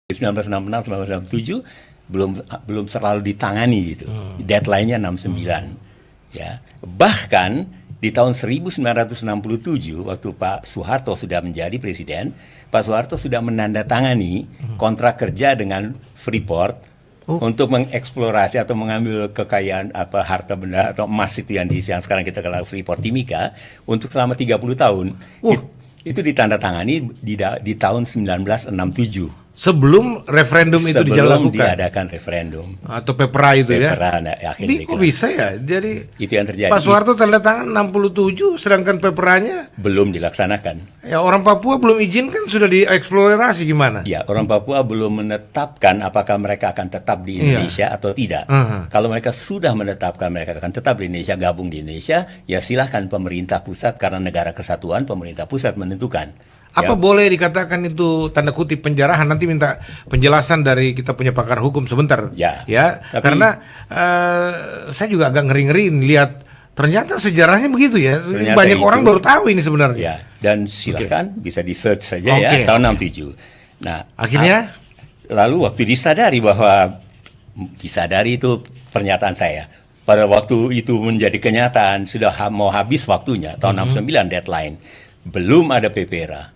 1966 belum terlalu ditangani gitu. Deadline-nya 69. Ya. Bahkan di tahun 1967 waktu Pak Soeharto sudah menjadi presiden, Pak Soeharto sudah menandatangani kontrak kerja dengan Freeport untuk mengeksplorasi atau mengambil kekayaan harta benda atau emas itu yang sekarang kita kenal Freeport Timika untuk selama 30 tahun. Itu ditandatangani di tahun 1967. Sebelum referendum itu dilakukan. Sebelum diadakan referendum. Atau PEPRA itu ya. Akhirnya kok bisa ya? Jadi itu yang terjadi. Pak Soeharto tanda tangan 67, sedangkan PEPRA-nya belum dilaksanakan. Ya, orang Papua belum izinkan, sudah dieksplorasi gimana? Ya, orang Papua belum menetapkan apakah mereka akan tetap di Indonesia atau tidak. Kalau mereka sudah menetapkan mereka akan tetap di Indonesia, gabung di Indonesia, ya silahkan pemerintah pusat, karena negara kesatuan, pemerintah pusat menentukan. Apa boleh dikatakan itu tanda kutip penjarahan? Nanti minta penjelasan dari kita punya pakar hukum sebentar. Ya. Karena saya juga agak ngeri-ngeri lihat ternyata sejarahnya begitu ya. Banyak orang baru tahu ini sebenarnya. Ya, dan silakan bisa di search saja ya tahun 67. Nah, akhirnya lalu waktu disadari itu pernyataan saya. Pada waktu itu menjadi kenyataan, sudah mau habis waktunya, tahun 69 deadline. Belum ada PPRA.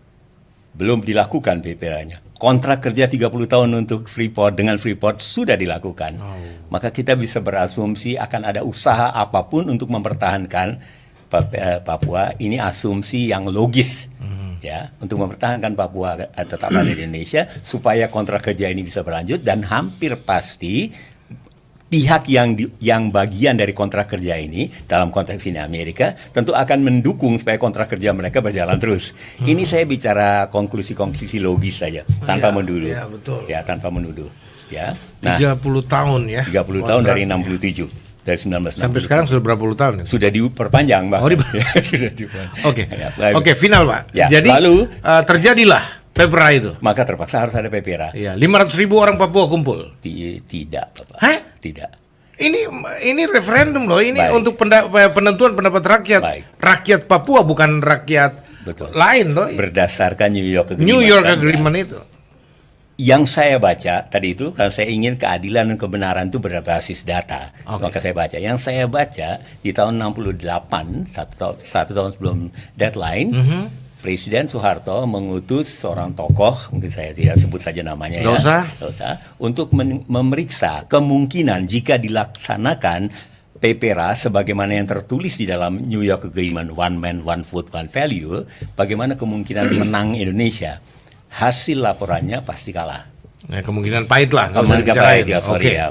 Belum dilakukan PPRA-nya. Kontrak kerja 30 tahun untuk Freeport dengan Freeport sudah dilakukan. Maka kita bisa berasumsi akan ada usaha apapun untuk mempertahankan Papua. Ini asumsi yang logis. Ya, untuk mempertahankan Papua tetap ada di Indonesia supaya kontrak kerja ini bisa berlanjut, dan hampir pasti pihak yang bagian dari kontrak kerja ini, dalam konteks ini Amerika, tentu akan mendukung supaya kontrak kerja mereka berjalan terus. Ini saya bicara konklusi logis saja, tanpa menuduh. Ya, betul. Ya, tanpa menuduh. Ya. Nah, 30 tahun ya. 30 tahun dari 67. Dari 1960. Sampai sekarang sudah berapa puluh tahun? Sudah diperpanjang, Pak. Sudah diperpanjang. Oke, final, Pak. Ya, jadi lalu terjadilah PEPRA itu. Maka terpaksa harus ada PPRA. Iya, 500.000 orang Papua kumpul. Tidak, Bapak. Hah? Tidak. Ini referendum loh, ini untuk penentuan pendapat rakyat. Rakyat Papua, bukan rakyat lain loh. Berdasarkan New York Agreement itu. Yang saya baca tadi itu, karena saya ingin keadilan dan kebenaran itu berbasis data. Maka saya baca. Yang saya baca di tahun 68, satu tahun sebelum deadline, Presiden Soeharto mengutus seorang tokoh, mungkin saya tidak sebut saja namanya, Nggak usah, untuk memeriksa kemungkinan jika dilaksanakan PPRA sebagaimana yang tertulis di dalam New York Agreement, one man, one vote, one value, bagaimana kemungkinan menang Indonesia. Hasil laporannya pasti kalah. Nah, kemungkinan pahit lah. Kemungkinan pahit,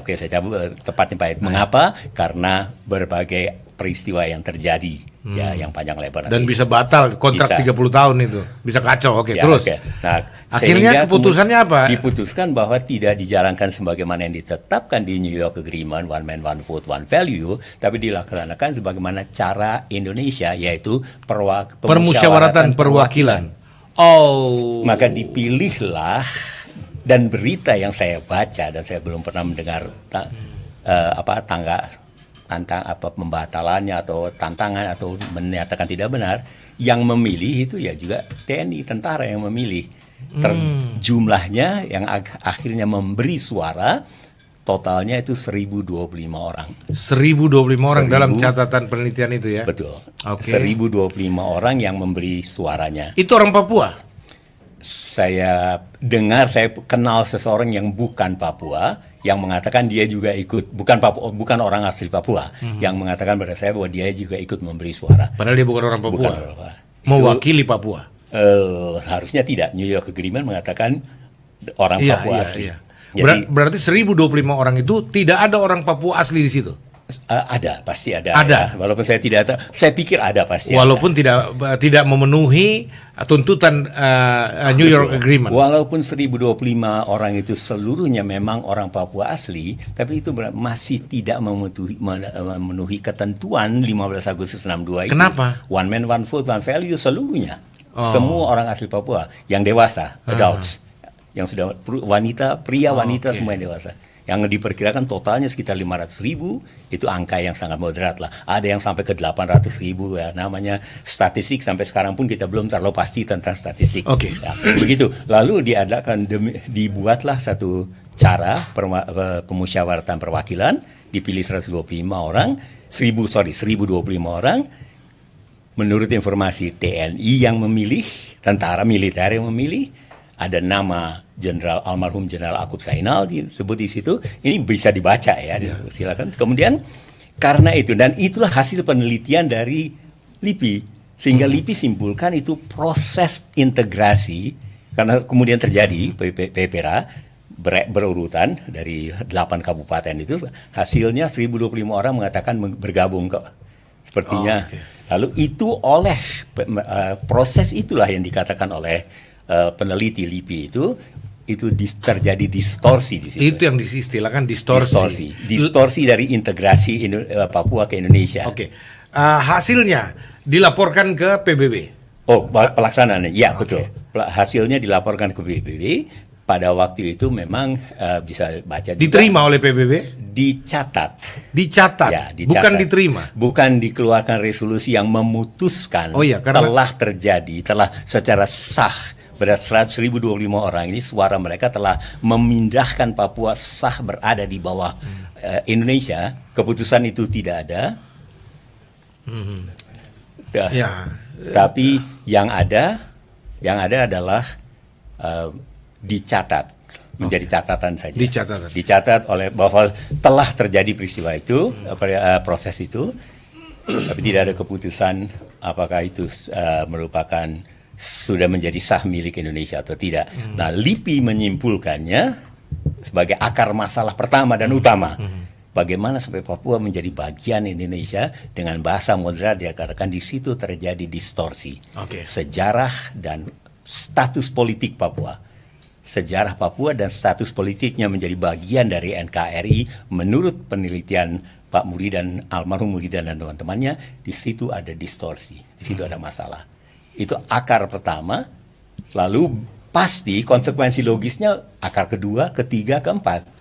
Oke, saya cabut tepatnya pahit. Mengapa? Karena berbagai peristiwa yang terjadi, ya, yang panjang lebar. Dan bisa batal kontrak 30 tahun itu. Bisa kacau, terus. Nah, akhirnya keputusannya apa? Diputuskan bahwa tidak dijalankan sebagaimana yang ditetapkan di New York Agreement, one man, one vote, one value, tapi dilaksanakan sebagaimana cara Indonesia, yaitu permusyawaratan perwakilan. Maka dipilihlah, dan berita yang saya baca dan saya belum pernah mendengar tentang pembatalannya atau tantangan atau menyatakan tidak benar, yang memilih itu ya juga TNI, tentara yang memilih. Jumlahnya yang akhirnya memberi suara totalnya itu 1025 orang. 1025 orang dalam catatan penelitian itu ya? Betul. 1025 orang yang memberi suaranya. Itu orang Papua? Saya kenal seseorang yang bukan Papua yang mengatakan dia juga ikut, bukan orang asli Papua, yang mengatakan pada saya bahwa dia juga ikut memberi suara. Padahal dia bukan orang Papua. Mewakili Papua. Harusnya tidak. New York Agreement mengatakan orang Papua asli. Jadi, berarti 1025 orang itu tidak ada orang Papua asli di situ. Ada, pasti ada. Ada. Ya. Walaupun saya tidak tahu, saya pikir ada pasti. Walaupun tidak memenuhi tuntutan New York Agreement. Walaupun 1025 orang itu seluruhnya memang orang Papua asli, tapi itu masih tidak memenuhi ketentuan 15 Agustus 62 itu. Kenapa? One man, one vote, one value seluruhnya. Semua orang asli Papua yang dewasa, adults, yang sudah pria, wanita semua yang dewasa. Yang diperkirakan totalnya sekitar 500.000, itu angka yang sangat moderat lah. Ada yang sampai ke 800.000 ya, namanya statistik. Sampai sekarang pun kita belum terlalu pasti tentang statistik. Oke. Ya, begitu. Lalu dibuatlah satu cara pemusyawaratan perwakilan, dipilih 125 orang, 1025 orang. Menurut informasi TNI yang memilih, tentara militer yang memilih, ada nama almarhum Jenderal Akub Sainal disebut di situ. Ini bisa dibaca ya, silakan. Kemudian karena itu, dan itulah hasil penelitian dari LIPI, sehingga LIPI simpulkan itu proses integrasi, karena kemudian terjadi PPRA berurutan dari 8 kabupaten itu, hasilnya 1025 orang mengatakan bergabung kok. Sepertinya. Lalu itu oleh proses itulah yang dikatakan oleh peneliti LIPI itu terjadi distorsi di situ. Itu yang diistilahkan distorsi. Distorsi dari integrasi Papua ke Indonesia. Oke. Hasilnya dilaporkan ke PBB. Oh, pelaksanaannya, ya betul. Hasilnya dilaporkan ke PBB. Pada waktu itu memang bisa baca juga, diterima oleh PBB? Dicatat. Ya, dicatat. Bukan diterima. Bukan dikeluarkan resolusi yang memutuskan telah terjadi, telah secara sah pada 1.025 orang ini suara mereka telah memindahkan Papua sah berada di bawah Indonesia. Keputusan itu tidak ada. Tapi yang ada adalah dicatat, menjadi catatan saja. Dicatat oleh bahwa telah terjadi peristiwa itu, proses itu, tapi tidak ada keputusan apakah itu merupakan sudah menjadi sah milik Indonesia atau tidak. Nah, LIPI menyimpulkannya sebagai akar masalah pertama dan utama. Bagaimana sampai Papua menjadi bagian Indonesia, dengan bahasa moderat dia katakan di situ terjadi distorsi. Sejarah dan status politik Papua. Sejarah Papua dan status politiknya menjadi bagian dari NKRI menurut penelitian Pak Muridan, almarhum Muridan dan teman-temannya, di situ ada distorsi, di situ ada masalah. Itu akar pertama. Lalu pasti konsekuensi logisnya akar kedua, ketiga, keempat.